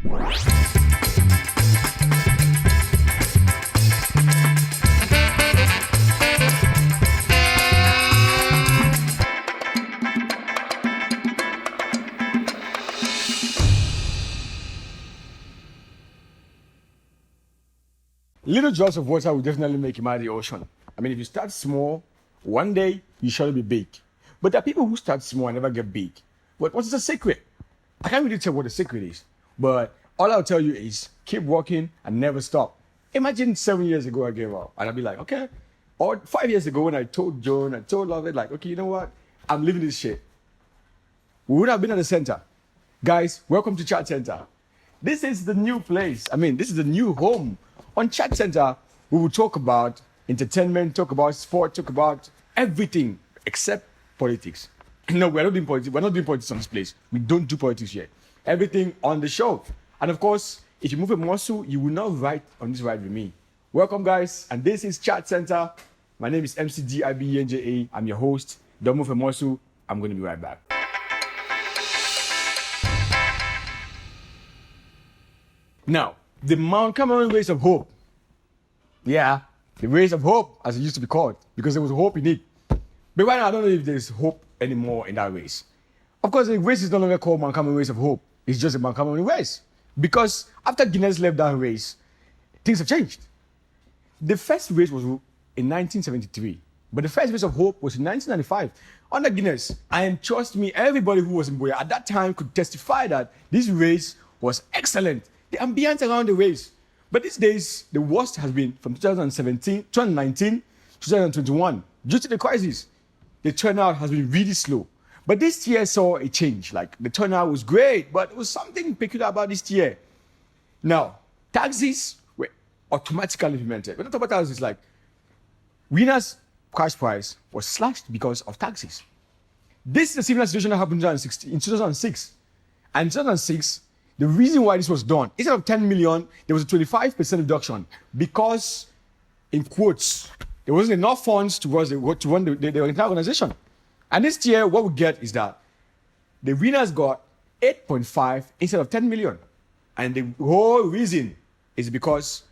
Little drops of water will definitely make him out of the ocean. I mean, if you start small, one day you shall be big. But there are people who start small and never get big. But what is the secret? I can't really tell what the secret is. But all I'll tell you is keep working and never stop. Imagine 7 years ago I gave up. And I'd be like, okay. Or 5 years ago when I told Joan, I told Lovett, like, okay, you know what? I'm leaving this shit. We would have been at the center. Guys, welcome to Chat Center. This is the new place. I mean, this is the new home. On Chat Center, we will talk about entertainment, talk about sport, talk about everything except politics. No, we're not doing politics. We're not doing politics on this place. We don't do politics yet. Everything on the show. And of course, if you move a muscle, you will not ride on this ride with me. Welcome, guys. And this is Chat Center. My name is MCDIBENJA. I'm your host. Don't move a muscle. I'm going to be right back. Now, the Mount Cameroon Race of Hope. Yeah, the Race of Hope, as it used to be called, because there was hope in it. But right now, I don't know if there's hope anymore in that race. Of course, the race is no longer called Mount Cameroon Race of Hope. It's just a Mount Cameroon race. Because after Guinness left that race, things have changed. The first race was in 1973, but the first Race of Hope was in 1995 under Guinness. And trust me, everybody who was in Boya at that time could testify that this race was excellent. The ambience around the race. But these days, the worst has been from 2019, 2021. Due to the crisis, the turnout has been really slow. But this year saw a change. Like, the turnout was great, but there was something peculiar about this year. Now, taxes were automatically implemented. When I talk about taxes, like, winners' cash prize was slashed because of taxes. This is a similar situation that happened in 2006. And in 2006, the reason why this was done, instead of 10 million, there was a 25% reduction because, in quotes, there wasn't enough funds to run the entire organization. And this year, what we get is that the winners got 8.5 instead of 10 million. And the whole reason is because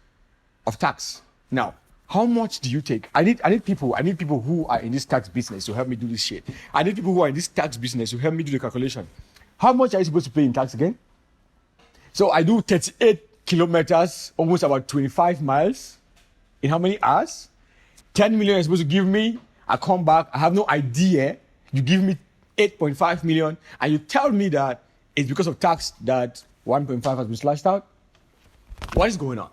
of tax. Now, how much do you take? I need people who are in this tax business to help me do this shit. I need people who are in this tax business to help me do the calculation. How much are you supposed to pay in tax again? So I do 38 kilometers, almost about 25 miles. In how many hours? 10 million you're supposed to give me. I come back. I have no idea. You give me 8.5 million and you tell me that it's because of tax that 1.5 has been slashed out. What is going on?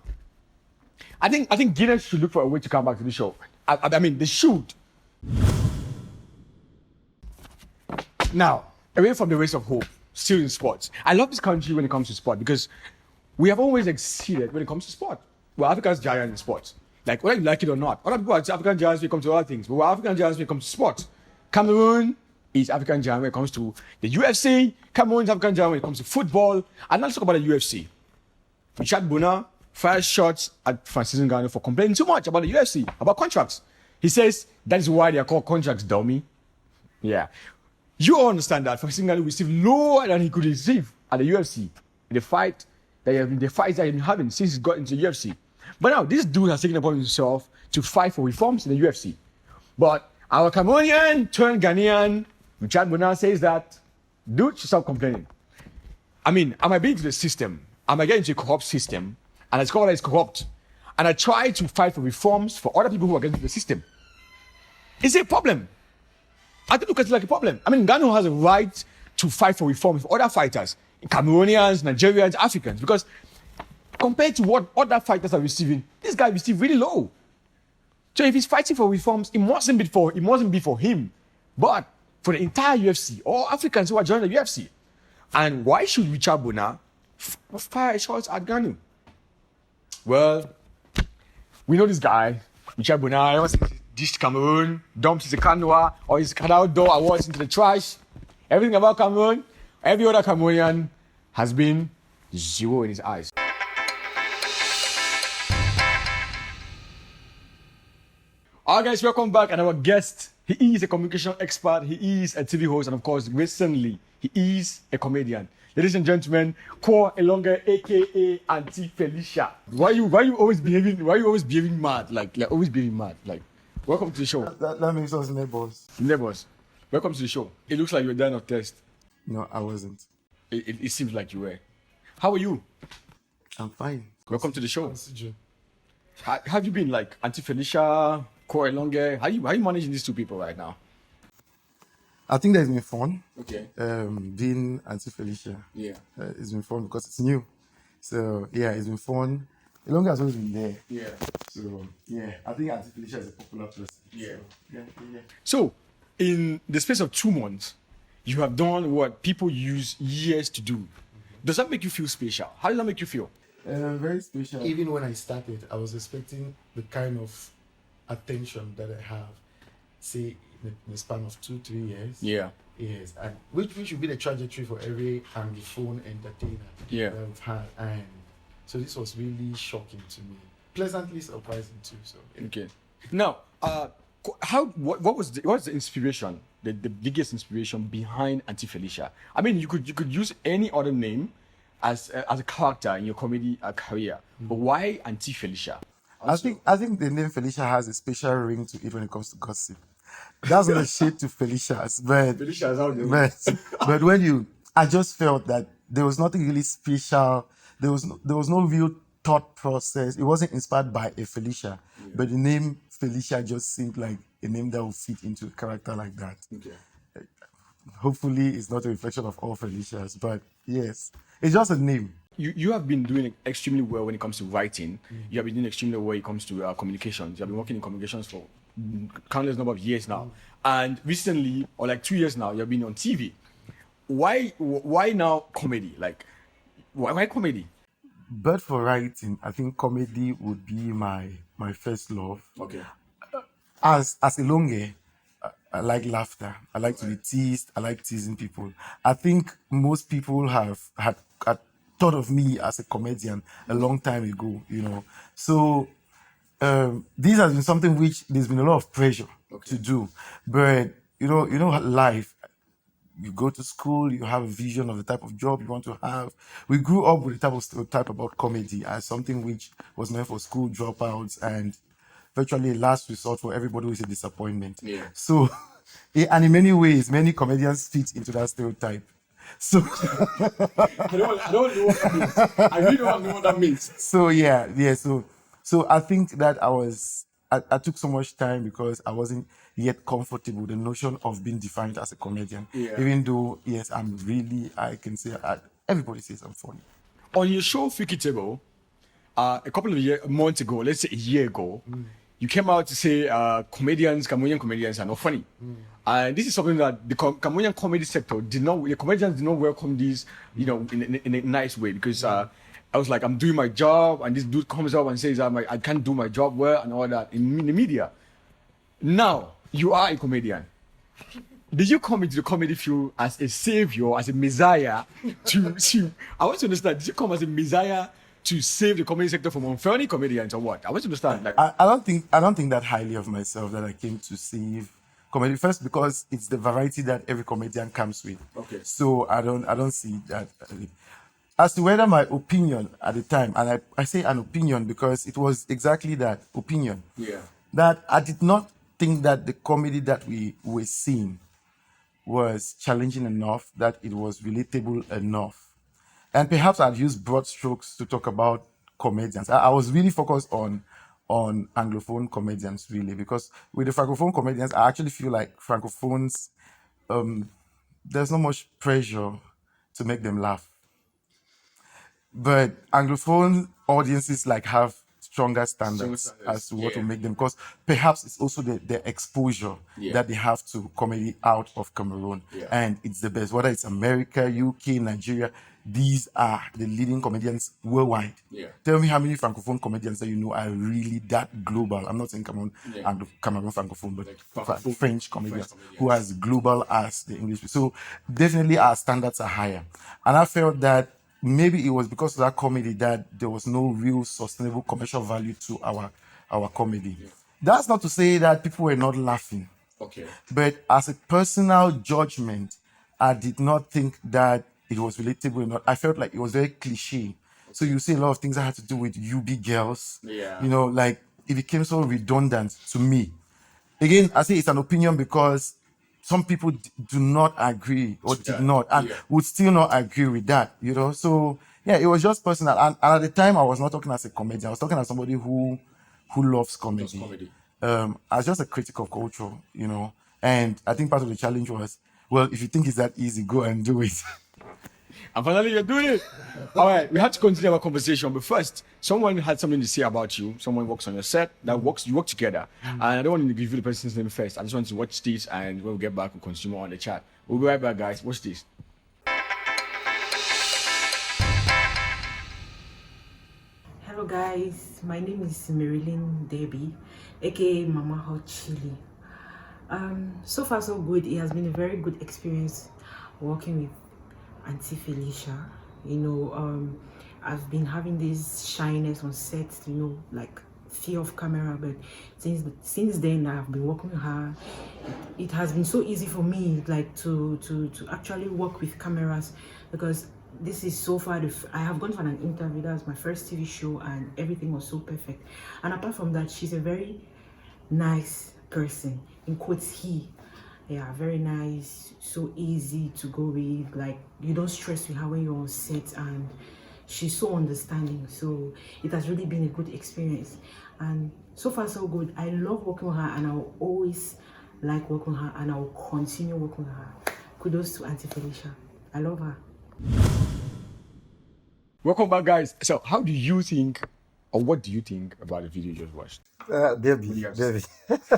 I think Guinness should look for a way to come back to the show. I mean, they should. Now, away from the Race of Hope, still in sports. I love this country when it comes to sport because we have always exceeded when it comes to sport. We're Africa's giant in sports. Like, whether you like it or not. Other people are African giants when it comes to other things, but we're African giants when it comes to sports. Cameroon is African giant when it comes to the UFC. Cameroon is African giant when it comes to football. And let's talk about the UFC. Richard Bona fired shots at francisngannou for complaining too much about the UFC, about contracts. He says that is why they are called contracts, dummy. Yeah. You all understand that francisngannou received lower than he could receive at the UFC in the fights that he has been having since he got into the UFC. But now this dude has taken upon himself to fight for reforms in the UFC. But our Cameroonian turned Ghanaian Richard Bona says that dude should stop complaining. I mean, I might be into the system. I might get into a corrupt system, and I discover that it's corrupt. And I try to fight for reforms for other people who are getting into the system. Is it a problem? I don't look at it like a problem. I mean, Ngannou has a right to fight for reform for other fighters, Cameroonians, Nigerians, Africans, because compared to what other fighters are receiving, this guy received really low. So if he's fighting for reforms, it mustn't be for him, but for the entire UFC or Africans who are joining the UFC. And why should Richard Bona fire shots at Ngannou? Well, we know this guy, Richard Bona. Dished Cameroon, dumps his Kanoa or his outdoor awards into the trash. Everything about Cameroon, every other Cameroonian has been zero in his eyes. Alright guys, welcome back. And our guest, he is a communication expert, he is a TV host, and of course, recently, he is a comedian. Ladies and gentlemen, Ko Elanga, aka Auntie Felicia. Why you always behaving mad? Like always behaving mad. Like, welcome to the show. That makes us neighbors. Neighbors, welcome to the show. It looks like you're dying of thirst. No, I wasn't. It seems like you were. How are you? I'm fine. Welcome to the show. Consider. How have you been? Like Auntie Felicia, Ko Elanga. How you managing these two people right now? I think that's been fun. Okay. Being Auntie Felicia. Yeah. It's been fun because it's new. So yeah, it's been fun. Elanga has always been there. Yeah. So yeah, I think Auntie Felicia is a popular person. Yeah. So, yeah. So, in the space of 2 months, you have done what people use years to do. Does that make you feel special? How does that make you feel? Very special. Even when I started, I was expecting the kind of attention that I have, say, in the span of 2-3 years. Yeah. Yes, and which should be the trajectory for every Anglophone entertainer Yeah. that we've had. And so this was really shocking to me, pleasantly surprising too. So Okay. Now, what's the inspiration, the biggest inspiration behind Auntie Felicia? I mean, you could use any other name as a character in your comedy career, but why Auntie Felicia? I think the name Felicia has a special ring to it when it comes to gossip. That's not a shade to Felicia's, but Felicia is out there. but when I just felt that there was nothing really special. There was no real thought process. It wasn't inspired by a Felicia, but the name Felicia just seemed like a name that would fit into a character like that. Okay. Hopefully, it's not a reflection of all Felicias, but yes, it's just a name. You have been doing extremely well when it comes to writing. You have been doing extremely well when it comes to communications. You have been working in communications for countless number of years now. And recently, or like 2 years now, you have been on TV. Why now comedy? Like, why comedy? But for writing, I think comedy would be my first love. Okay. As a longe, I like laughter. I like to be teased. I like teasing people. I think most people had thought of me as a comedian a long time ago, So this has been something which there's been a lot of pressure to do. But life. You go to school, you have a vision of the type of job you want to have. We grew up with the type of stereotype about comedy as something which was meant for school dropouts and virtually a last resort for everybody who is a disappointment. Yeah. So, and in many ways, many comedians fit into that stereotype. So I don't know what that means. I really don't know what that means. So yeah. So I think that I took so much time because I wasn't yet comfortable with the notion of being defined as a comedian. Yeah. Even though, yes, I can say, everybody says I'm funny. On your show, Fiki Table, a couple of months ago, let's say a year ago, you came out to say Cameroonian comedians are not funny. And this is something that the Cameroonian comedy sector the comedians did not welcome this, in a nice way, because I was like, I'm doing my job, and this dude comes up and says, I can't do my job well, and all that in the media. Now, you are a comedian. Did you come into the comedy field as a savior, as a messiah I want to understand, did you come as a messiah to save the comedy sector from unfairly comedians or what? I want to understand. Like, I don't think that highly of myself that I came to save comedy. First, because it's the variety that every comedian comes with. Okay. So I don't see that. As to whether my opinion at the time, and I say an opinion because it was exactly that opinion. Yeah. That I did not think that the comedy that we were seeing was challenging enough, that it was relatable enough. And perhaps I'd use broad strokes to talk about comedians. I was really focused on Anglophone comedians, really, because with the Francophone comedians, I actually feel like Francophones, there's not much pressure to make them laugh. But Anglophone audiences have stronger standards as to what will make them, because perhaps it's also the exposure that they have to comedy out of Cameroon, and it's the best. Whether it's America, UK, Nigeria, these are the leading comedians worldwide. Tell me how many Francophone comedians that you know are really that global. I'm not saying Cameroon Francophone, but French comedians who are as global as the English. So definitely our standards are higher, and I felt that maybe it was because of that comedy that there was no real sustainable commercial value to our comedy. That's not to say that people were not laughing. Okay. But as a personal judgment, I did not think that it was relatable or not. I felt like it was very cliche. So you see a lot of things that had to do with UB girls. Yeah. You know, like it became so redundant to me. Again, I say it's an opinion because some people do not agree or did not and would still not agree with that, you know. So yeah, it was just personal. And at the time, I was not talking as a comedian. I was talking as somebody who loves comedy. I was just a critic of culture, you know. And I think part of the challenge was, well, if you think it's that easy, go and do it. And finally, you're doing it. All right, we have to continue our conversation. But first, someone had something to say about you. Someone works on your set. You work together. And I don't want to give you the person's name first. I just want to watch this, and when we get back, we'll continue on the chat. We'll be right back, guys. Watch this. Hello guys, my name is Marilyn Debbie, aka Mama Hot Chili. So far so good. It has been a very good experience working with Auntie Felicia. You know, I've been having this shyness on set, you know, like fear of camera, but since then I've been working with her. It has been so easy for me, like to actually work with cameras, because this is so far I have gone for an interview. That was my first TV show, and everything was so perfect. And apart from that, she's a very nice person, in quotes yeah, very nice, so easy to go with. Like, you don't stress with her when you're on set, and she's so understanding. So it has really been a good experience, and so far so good. I love working with her, and I will always like working with her, and I will continue working with her. Kudos to Auntie Felicia. I love her. Welcome back, guys. So, how do you think, or what do you think about the video you just watched? Debbie.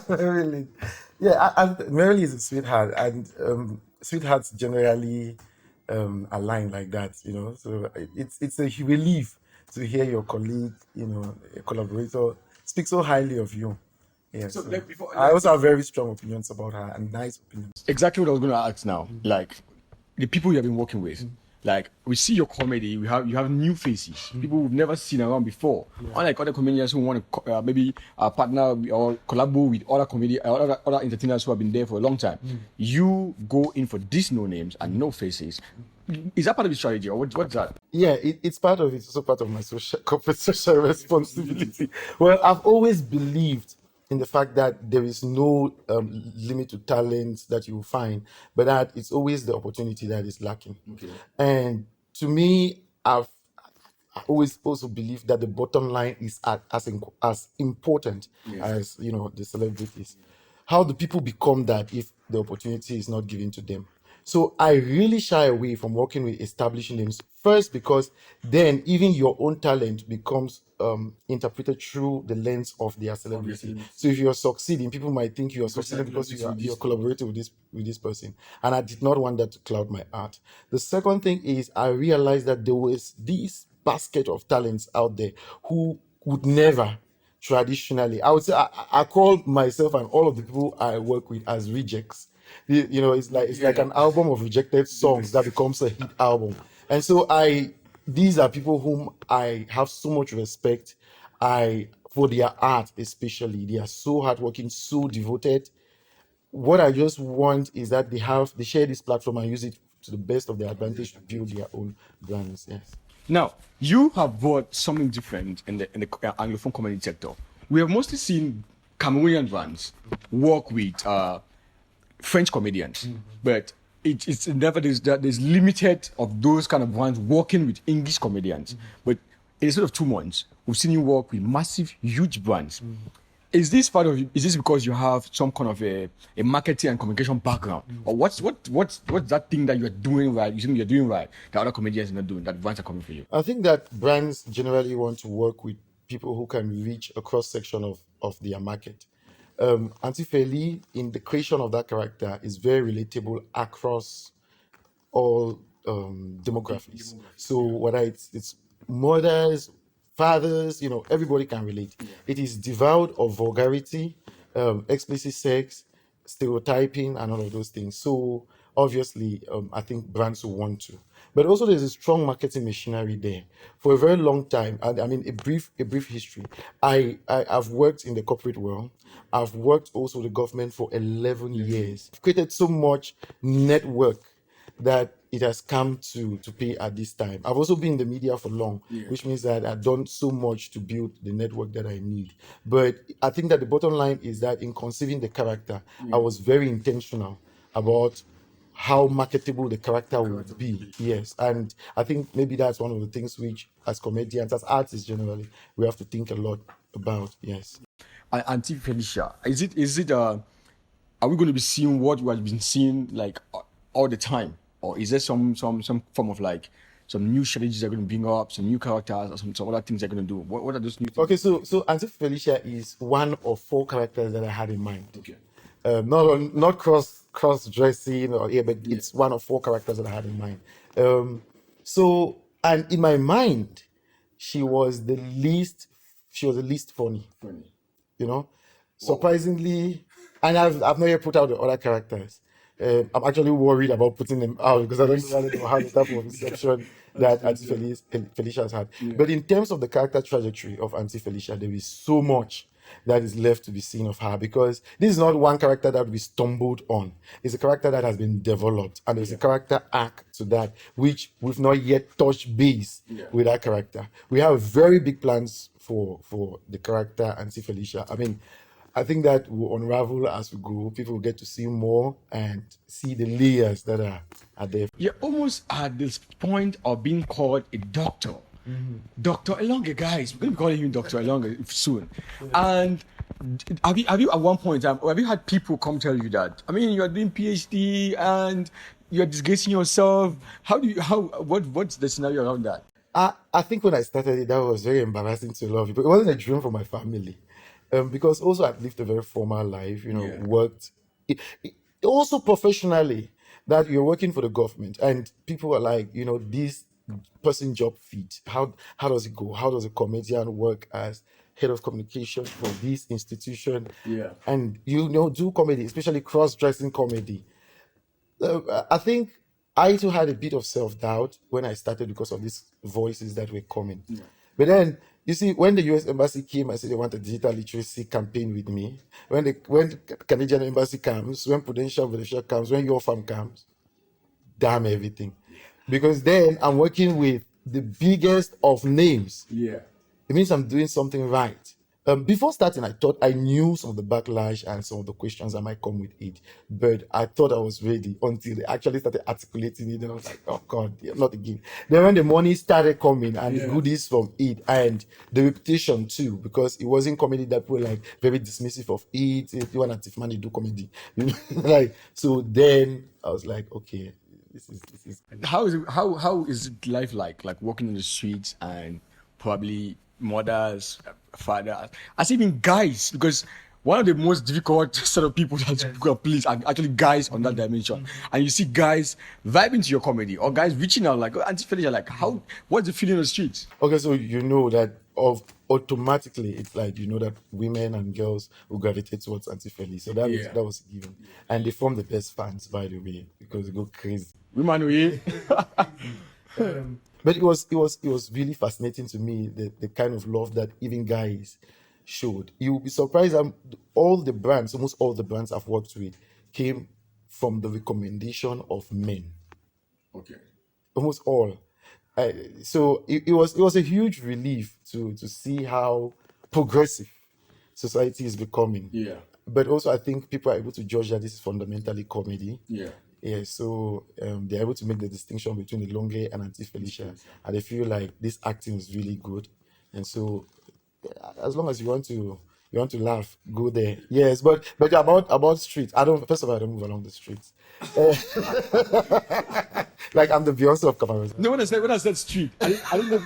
Really. Yeah, Mary is a sweetheart, and sweethearts generally align like that, you know. So it's a relief to hear your colleague, you know, a collaborator speak so highly of you. Yeah, so I also have very strong opinions about her, and nice opinions. Exactly what I was going to ask now. Like, the people you have been working with. Like, we see your comedy, you have new faces, people we've never seen around before. Unlike other comedians who want to maybe partner or collaborate with other entertainers who have been there for a long time. You go in for these no names and no faces. Is that part of the strategy, or what's that? Yeah, it's part of it. It's also part of my corporate social responsibility. Well, I've always believed in the fact that there is no limit to talent that you will find, but that it's always the opportunity that is lacking. Okay. And to me, I always also believe that the bottom line is as important as, you know, the celebrities. How do people become that if the opportunity is not given to them? So I really shy away from working with establishing names. First, because then even your own talent becomes interpreted through the lens of their celebrity. So if you're succeeding, people might think you're succeeding because you're collaborating with this person. And I did not want that to cloud my art. The second thing is I realized that there was this basket of talents out there who would never traditionally, I would say I call myself and all of the people I work with as rejects. You know, it's like an album of rejected songs that becomes a hit album. And so these are people whom I have so much respect. For their art especially. They are so hardworking, so devoted. What I just want is that they share this platform and use it to the best of their advantage to build their own brands. Yes. Now, you have brought something different in the Anglophone comedy sector. We have mostly seen Cameroonian brands work with French comedians, but it's never there's limited of those kind of brands working with English comedians. But in a sort of 2 months, we've seen you work with massive, huge brands. Is this because you have some kind of a marketing and communication background, or what's that thing that you're doing right? You think you're doing right that other comedians are not doing, that brands are coming for you? I think that brands generally want to work with people who can reach a cross section of their market. Auntie Feli, in the creation of that character, is very relatable across all demographics. So whether it's mothers, fathers, you know, everybody can relate. It is devoid of vulgarity, explicit sex, stereotyping, and all of those things. So obviously, I think brands will want to. But also there's a strong marketing machinery there. For a very long time, I mean, a brief history. I've worked in the corporate world. I've worked also with the government for 11 years. I've created so much network that it has come to pay at this time. I've also been in the media for long, which means that I've done so much to build the network that I need. But I think that the bottom line is that in conceiving the character, I was very intentional about how marketable the character would be. Yes. And I think maybe that's one of the things which, as comedians, as artists generally, we have to think a lot about. Yes. Auntie Felicia, is it are we going to be seeing what we have been seeing like all the time, or is there some form of like some new strategies they're going to bring up, some new characters, or some other things they're going to do? What are those new things? Okay, so Auntie Felicia is one of 4 characters that I had in mind. Okay. Not cross dressing but it's one of 4 characters that I had in mind. So, and in my mind, she was the least funny. You know, surprisingly, and I've not yet put out the other characters. I'm actually worried about putting them out because I don't know how the type of reception that Auntie Felicia has had. But in terms of the character trajectory of Auntie Felicia, there is so much that is left to be seen of her, because this is not one character that we stumbled on. It's a character that has been developed, and there's a character arc to that which we've not yet touched base with that character. We have very big plans for the character Auntie Felicia. I mean, I think that will unravel as we go. People will get to see more and see the layers that are there. You're almost at this point of being called a doctor. Dr. Elanga, guys, we're going to be calling you Dr. Elanga soon. And have you at one point, have you had people come tell you that? I mean, you're doing PhD and you're disgracing yourself. What's the scenario around that? I think when I started it, that was very embarrassing to a lot of people. It wasn't a dream for my family. Because also I've lived a very formal life, worked. Also professionally, that you're working for the government and people are like, this person job fit. How does it go? How does a comedian work as head of communication for this institution? Yeah. And do comedy, especially cross-dressing comedy. I think I too had a bit of self-doubt when I started because of these voices that were coming. Yeah. But then, you see, when the US Embassy came, I said they want a digital literacy campaign with me. When the Canadian Embassy comes, when Prudential Malaysia comes, when your firm comes, damn everything. Because then I'm working with the biggest of names. Yeah. It means I'm doing something right. Before starting, I thought I knew some of the backlash and some of the questions that might come with it. But I thought I was ready until they actually started articulating it. And I was like, oh God, not again. Then when the money started coming and the goodies from it and the reputation too, because it wasn't comedy that people like very dismissive of it. If you want to do comedy, so then I was like, okay, this is. How is it life like walking in the streets and probably mothers, fathers, as even guys, because one of the most difficult sort of people that you please are actually guys on that dimension. And you see guys vibing to your comedy or guys reaching out like, Auntie Felicia, like what's the feeling on the streets? Okay, so that automatically it's like that women and girls will gravitate towards Auntie Felicia. So that was given. And they form the best fans, by the way, because they go crazy. Women, But it was really fascinating to me, the kind of love that even guys showed. You'll be surprised that almost all the brands I've worked with came from the recommendation of men. Okay. Almost all. So it was a huge relief to see how progressive society is becoming. Yeah. But also I think people are able to judge that this is fundamentally comedy. Yeah. Yeah, so they're able to make the distinction between the Longe and Auntie Felicia, and they feel like this acting is really good. And so, as long as you want to laugh, go there. Yes, but about streets, first of all, I don't move along the streets. Like I'm the Beyonce of Cameroon. No, when I said street, I don't know.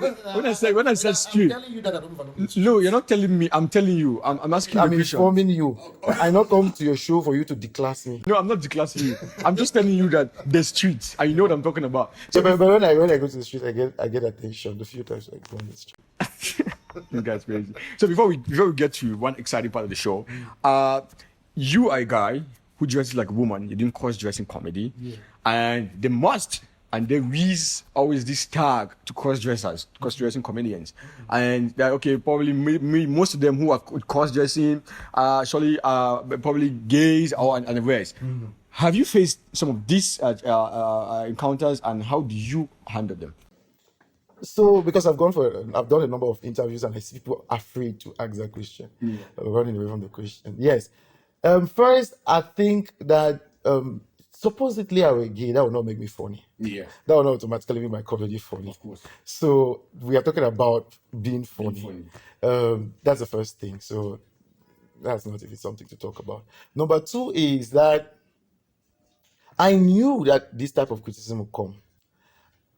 When I said street, I'm telling you that I don't move along the streets. No, you're not telling me. I'm telling you. I'm asking you a I'm question. informing you. I not come to your show for you to declass me. No, I'm not declassing you. I'm just telling you that the streets, and you know what I'm talking about. So, but when I go to the street, I get attention. The few times I go on the street. You guys crazy. So before we get to one exciting part of the show, you are a guy who dresses like a woman. You're doing cross-dressing comedy, and there is always this tag to cross-dressing comedians, and that probably most of them who are cross-dressing surely probably gays and the rest. Have you faced some of these encounters, and how do you handle them? So, because I've done a number of interviews, and I see people afraid to ask that question, running away from the question. Yes. First, I think that supposedly I were gay, that would not make me funny. Yeah. That would not automatically make my comedy funny. Of course. So we are talking about being funny. That's the first thing. So that's not even something to talk about. Number two is that I knew that this type of criticism would come.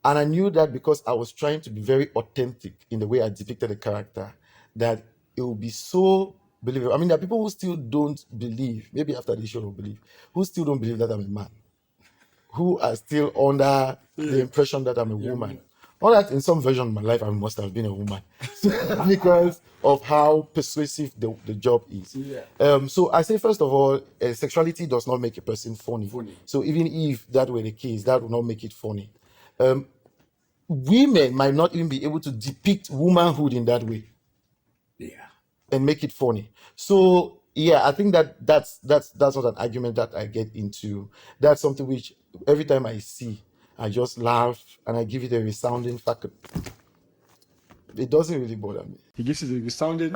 And I knew that because I was trying to be very authentic in the way I depicted the character, that it would be so believable. I mean, there are people who still don't believe, maybe after the show will believe, who still don't believe that I'm a man, who are still under the impression that I'm a woman. All that in some version of my life, I must have been a woman because of how persuasive the job is. So I say, first of all, sexuality does not make a person funny. So even if that were the case, that would not make it funny. Women might not even be able to depict womanhood in that way. And make it funny. So yeah, I think that's not an argument that I get into. That's something which every time I see, I just laugh and I give it a resounding fuck. It doesn't really bother me. He gives it a resounding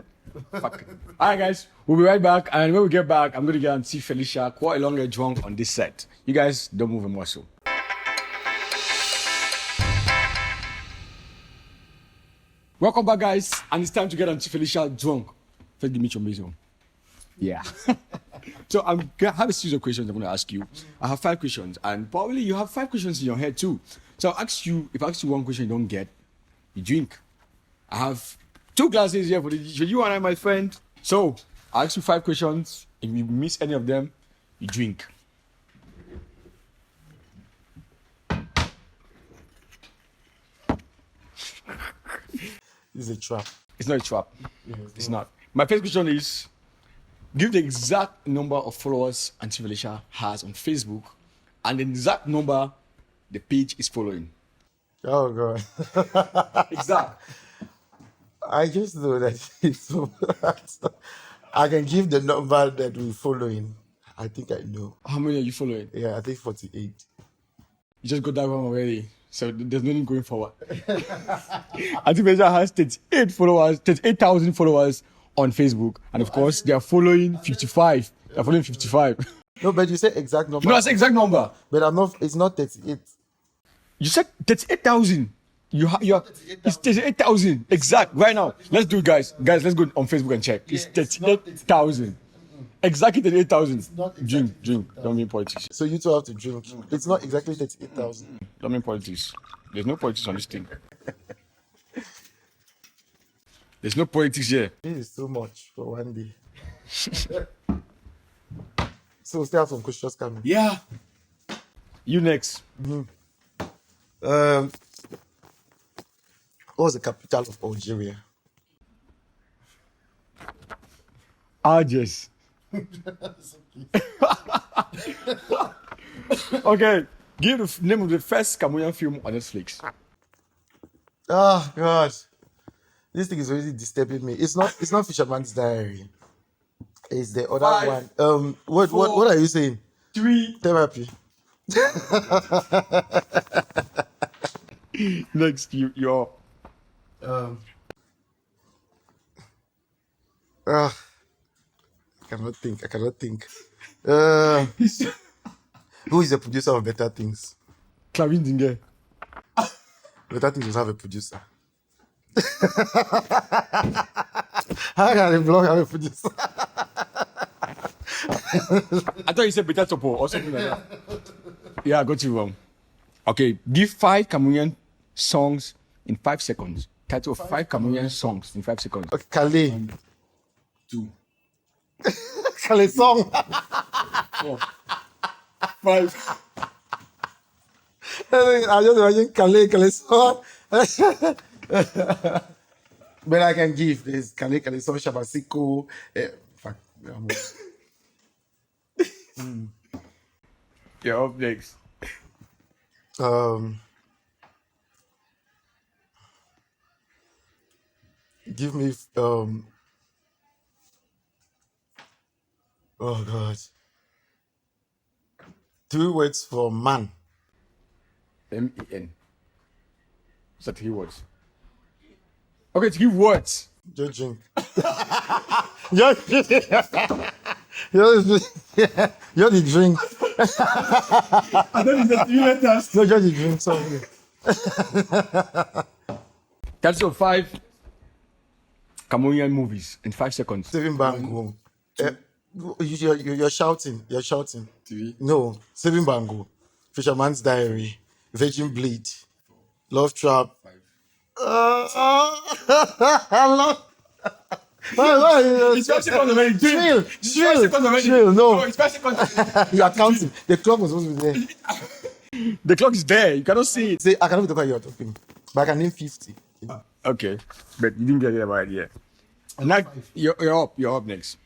fuck. All right, guys, we'll be right back, and when we get back, I'm going to get Auntie Felicia, Ko Elanga drunk on this set. You guys don't move a muscle. Welcome back, guys, and it's time to get Auntie Felicia drunk. First, give me your maison. Yeah. So I have a series of questions I'm going to ask you. I have 5 questions, and probably you have 5 questions in your head too. So I'll ask you, if I ask you one question you don't get, you drink. I have 2 glasses here for you and I, my friend. So I'll ask you 5 questions. If you miss any of them, you drink. This is a trap. It's not a trap. It's not. My first question is, give the exact number of followers Auntie Felicia has on Facebook and the exact number the page is following. Oh God. Exact. I just know that it's so I can give the number that we're following. I think I know. How many are you following? Yeah, I think 48. You just got that one already. So there's no need going forward. Auntie Felicia has 38,000 followers on Facebook. And of course, they are following 55. They're following 55. No, but you said exact number. No, that's the exact number. But it's not 38. You said 38,000. It's 38,000. Exact. Right now. Let's do it, guys. Guys, let's go on Facebook and check. It's 38,000. Exactly 38,000. Drink. Don't mean politics. So you two have to drink. It's not exactly 38,000. Don't mean politics. There's no politics on this thing. There's no politics here. This is too much for one day. So still have some questions coming. Yeah. You next. What was the capital of Algeria? Algiers. Okay. Give the name of the first Cameroonian film on Netflix. Oh God. This thing is already disturbing me. It's not Fisherman's Diary. It's the other 5, one. What are you saying? 3. Therapy. Next, you're. I cannot think. Who is the producer of Better Things? Clavin Dinger. Better Things will have a producer. How can a blog have a producer? I thought you said Beta Topo or something like that. Yeah, I got you wrong. Okay, give 5 Cameroonian songs in 5 seconds. Title of 5 Cameroonian songs in 5 seconds. Okay, Calais. 2. Calais song. 4. 5. I just imagine Calais song. But I can give this Calais song, Shabasiko. Fuck. You're up next. Give me oh God. 3 words for man. M-E-N. What's that 3 words? Okay, 3 words. Just drink. You're the drink. I don't need the 3 letters. No, just the drink. Sorry. That's your 5 Cameroonian movies in 5 seconds. 7 Bango. You're shouting. You're shouting. 3. No. 7 Bango. Fisherman's Diary. Virgin Bleed. Love Trap. 5. It's 5 seconds already. Chill. No. It's 5 seconds. You are counting. The clock was supposed to be there. The clock is there. You cannot see it. Say, I cannot be talking you're talking. But I can name 50. Okay, but you didn't get it right yet. Now you're up. You're up next.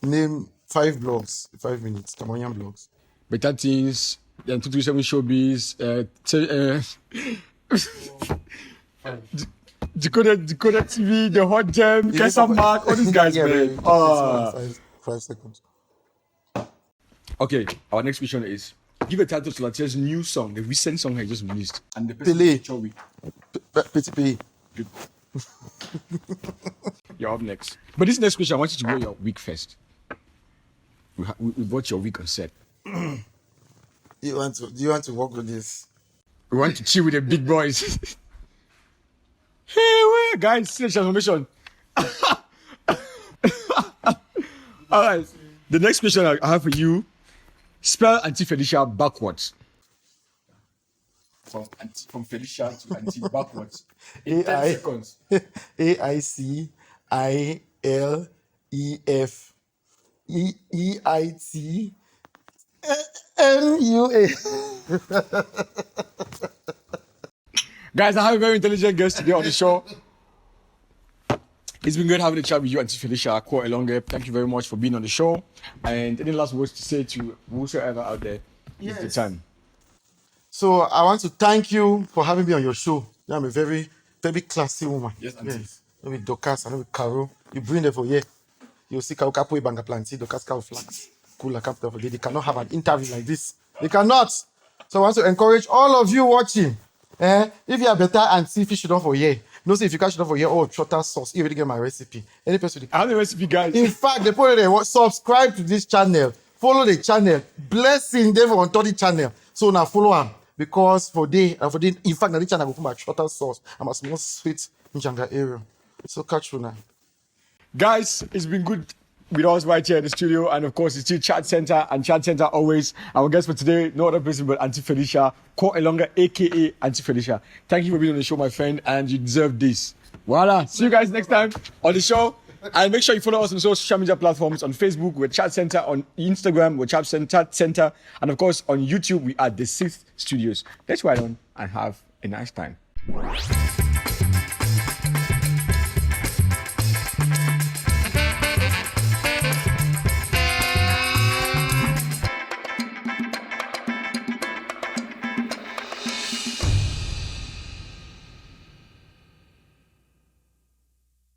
Name 5 blogs. 5 minutes. Cameroonian blogs. Better Things, 227 Showbiz, Decoded TV, The Hot Gem, Kessa Mark, all these guys, man. 5 seconds. Okay, our next question is: give a title to Latia's new song, the recent song he just released, and the Pele. person Petit P. You're up next. But this next question, I want you to go your week first. We brought your week on set. Do you want to work with this? We want to chill with the big boys. Hey, where guys? See the transformation. All right. The next question I have for you: spell Auntie Felicia backwards. From Felicia to Auntie backwards. In 10 seconds. AICILEIFEITNUA. Guys, I have a very intelligent guest today on the show. It's been great having a chat with you, Auntie Felicia, Ko Elanga. Thank you very much for being on the show. And any last words to say to whosoever out there? It's the time. So I want to thank you for having me on your show. I'm a very, very classy woman. Yes, Auntie. No with Docas, I know with Caro. You bring them for here. You see Caro Capo Banga Planty, Docas Caro Flags. Cool, I can't tell for they cannot have an interview like this. They cannot. So I want to encourage all of you watching. If you are better and see fish down for here. No, say if you catch it for here, shorter sauce. You already get my recipe. Any person I have the recipe, guys. In fact, they put it there. Subscribe to this channel. Follow the channel. Blessing them on 30 channel. So now follow them. Because for day, in fact, now the channel will put my shorter sauce. I'm a small sweet in Janga area. So catch you now. Guys, it's been good with us right here in the studio, and of course it's still Chat Center, and Chat Center always our guest for today, no other person but Auntie Felicia, Ko Elanga, aka Auntie Felicia. Thank you for being on the show, my friend, and you deserve this. Voila! See you guys next time on the show, and make sure you follow us on social media platforms. On Facebook, we're Chat Center. On Instagram, we're Chat Center, and of course on YouTube, we are The Sixth Studios. Let's ride on and have a nice time.